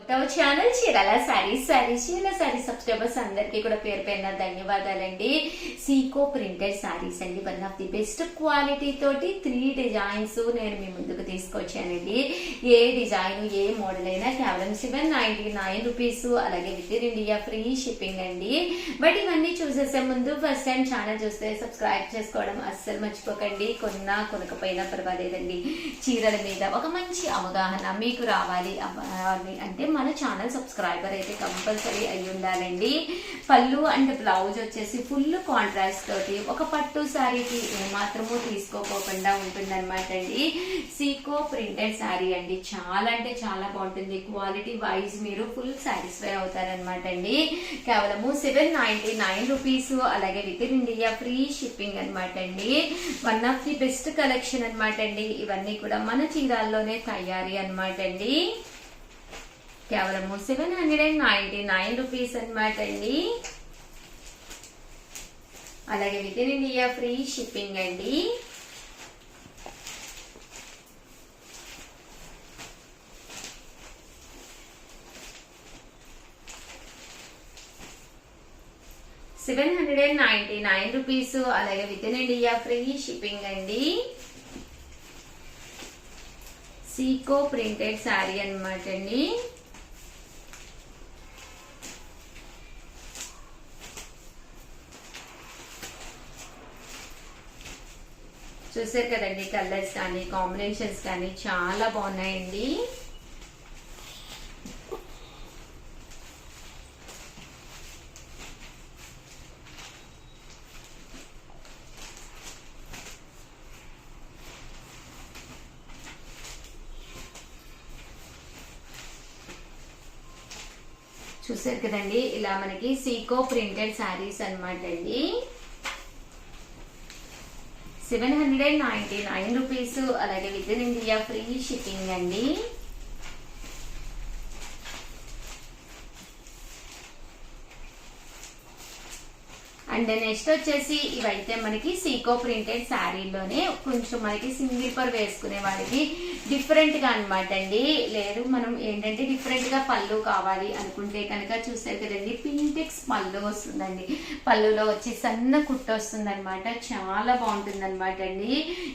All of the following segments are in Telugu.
ఛానల్ చీరాల సారీస్ చీరాల సారీస్ సబ్స్క్రైబర్స్ అందరికీ కూడా పేరు పేరున ధన్యవాదాలండి. సీకో ప్రింటెడ్ సారీస్ అండి, one of the best quality తోటి 3 డిజైన్స్ నేను మీ ముందుకు తీసుకొచ్చానండి. ఏ డిజైన్ ఏ మోడల్ అయినా కేవలం 799 రూపీస్, అలాగే within India free shipping అండి. బట్ ఇవన్నీ చూసేసే ముందు ఫస్ట్ టైం ఛానల్ చూస్తే సబ్స్క్రైబ్ చేసుకోవడం అస్సలు మర్చిపోకండి. కొన్నా కొనకపోయినా పర్వాలేదండి, చీరల మీద ఒక మంచి అవగాహన మీకు రావాలి అంటే మన ఛానల్ సబ్స్క్రైబర్ అయితే కంపల్సరీ అయి ఉండాలండి. పళ్ళు అండ్ బ్లౌజ్ వచ్చేసి ఫుల్ కాంట్రాస్ట్ తోటి ఒక పట్టు శారీకి ఏమాత్రము తీసుకోకుండా ఉంటుందన్నమాట అండి. సీకో ప్రింటెడ్ శారీ అండి, చాలా అంటే చాలా బాగుంటుంది. క్వాలిటీ వైజ్ మీరు ఫుల్ సాటిస్ఫై అవుతారనమాట అండి. కేవలము 799 రూపీస్, అలాగే within India free shipping అనమాట అండి. One of the best collection అనమాట అండి. ఇవన్నీ కూడా మన చీరాల్లోనే తయారీ అనమాట అండి. కేవలము 799 రూపీస్ అనమాట అండి. అలాగే within India free shipping అండి. $799 రూపీస్, అలాగే within India free shipping అండి. సీకో ప్రింటెడ్ శారీ అనమాట అండి. చూసారు కదండి, కలర్స్ కానీ కాంబినేషన్స్ కానీ చాలా బాగున్నాయండి. చూసారు కదండి, ఇలా మనకి సీకో ప్రింటెడ్ శారీస్ అనమాట అండి. 799 రూపీస్, అలాగే within India free shipping అండి. అండ్ నెక్స్ట్ వచ్చేసి ఇవైతే మనకి సీకో ప్రింటెడ్ శారీలోనే కొంచెం మనకి సింగిల్ వేసుకునే వాళ్ళకి డిఫరెంట్ గా అనమాట అండి. లేదు మనం ఏంటంటే డిఫరెంట్ గా పళ్ళు కావాలి అనుకుంటే కనుక చూసారు కదండి, పింటెక్స్ పళ్ళు వస్తుందండి. పళ్ళులో వచ్చి సన్న కుట్ట వస్తుంది అనమాట, చాలా బాగుంటుంది అనమాట అండి.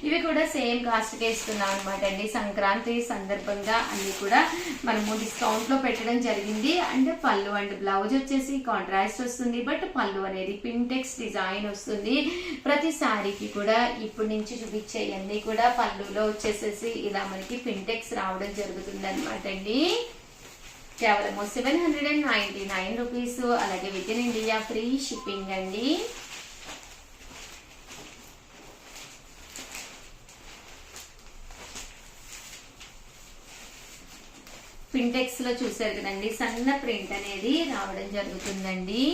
ఇవి కూడా సేమ్ కాస్ట్ కి ఇస్తున్నాం అనమాట అండి. సంక్రాంతి సందర్భంగా అన్ని కూడా మనము డిస్కౌంట్ లో పెట్టడం జరిగింది. అండ్ పళ్ళు అండ్ బ్లౌజ్ వచ్చేసి కాంట్రాస్ట్ వస్తుంది, బట్ పళ్ళు అనేది పింటెక్స్ డిజైన్ వస్తుంది. ప్రతి శారీకి కూడా ఇప్పుడు నుంచి చూపించేవన్నీ కూడా పళ్ళులో వచ్చేసేసి ఇలా మనకి పింటెక్స్ రావడం జరుగుతుంది అనమాట అండి. కేవలం 799 రూపీస్, అలాగే within India free shipping అండి. పింటెక్స్ లో చూసారు కదండి, సన్న ప్రింట్ అనేది రావడం జరుగుతుందండి.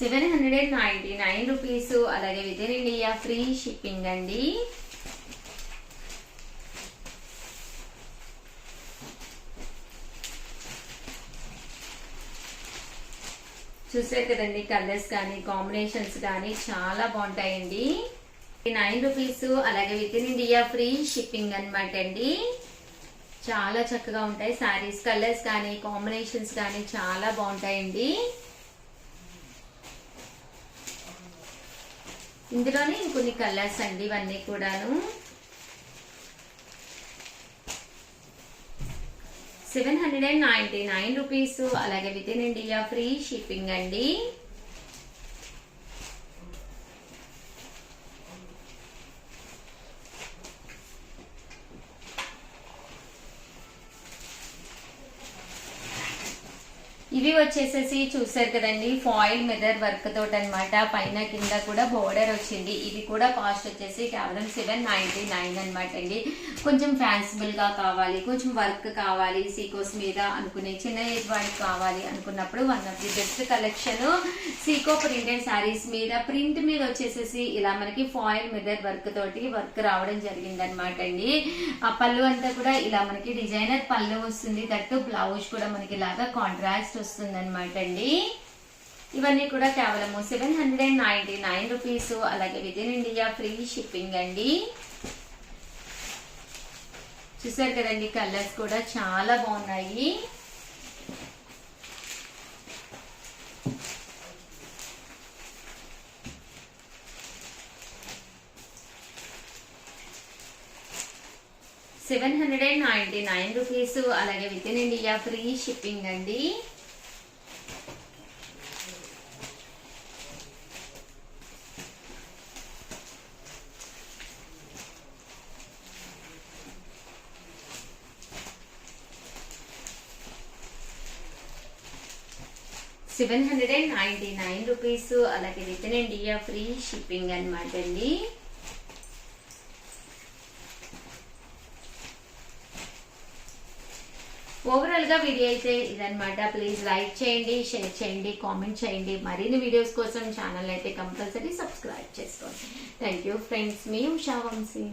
799 రూపీస్, అలాగే within India free shipping అండి. చూసారు కదండి, కలర్స్ కానీ కాంబినేషన్స్ కానీ చాలా బాగుంటాయండి. 9 రూపీస్, అలాగే within India free shipping అనమాట అండి. చాలా చక్కగా ఉంటాయి శారీస్. కలర్స్ కానీ కాంబినేషన్స్ కానీ చాలా బాగుంటాయండి. ఇందులోనే ఇంకొన్ని కలర్స్ అండి, ఇవన్నీ కూడాను. 799 రూపీస్, అలాగే within India free shipping అండి. ఇవి వచ్చేసేసి చూసారు కదండి, ఫాయిల్ మిర్రర్ వర్క్ తోటి అనమాట. పైన కింద కూడా బోర్డర్ వచ్చింది. ఇది కూడా కాస్ట్ వచ్చేసి కేవలం 799 అనమాట అండి. కొంచెం ఫ్యాన్సిబుల్ గా కావాలి, కొంచెం వర్క్ కావాలి సీకోస్ మీద అనుకునే చిన్న ఏజ్ వాళ్ళకి కావాలి అనుకున్నప్పుడు one of the best collection సీకో ప్రింటెడ్ శారీస్ మీద. ప్రింట్ మీద వచ్చేసేసి ఇలా మనకి ఫాయిల్ మిర్రర్ వర్క్ తోటి వర్క్ రావడం జరిగింది అనమాట అండి. ఆ పళ్ళు అంతా కూడా ఇలా మనకి డిజైనర్ పళ్ళు వస్తుంది. దట్టు బ్లౌజ్ కూడా మనకి ఇలాగా కాంట్రాస్ట్ వస్తుంది అనమాట అండి. ఇవన్నీ కూడా కేవలము 799 రూపీస్, అలాగే within India free shipping అండి. చూసారు కదండి, కలర్స్ కూడా చాలా బాగున్నాయి. ₹799 అలాగే within India free shipping అండి. ₹799 అలాగే within India free shipping అనమాట అండి. ఓవరాల్ గా వీడియో అయితే ఇదనమాట. ప్లీజ్ లైక్ చేయండి, షేర్ చేయండి, కామెంట్ చేయండి. మరిన్ని వీడియోస్ కోసం ఛానల్ అయితే కంపల్సరీ సబ్స్క్రైబ్ చేసుకోండి. థ్యాంక్ యూ ఫ్రెండ్స్, మీ ఉషా వంశీ.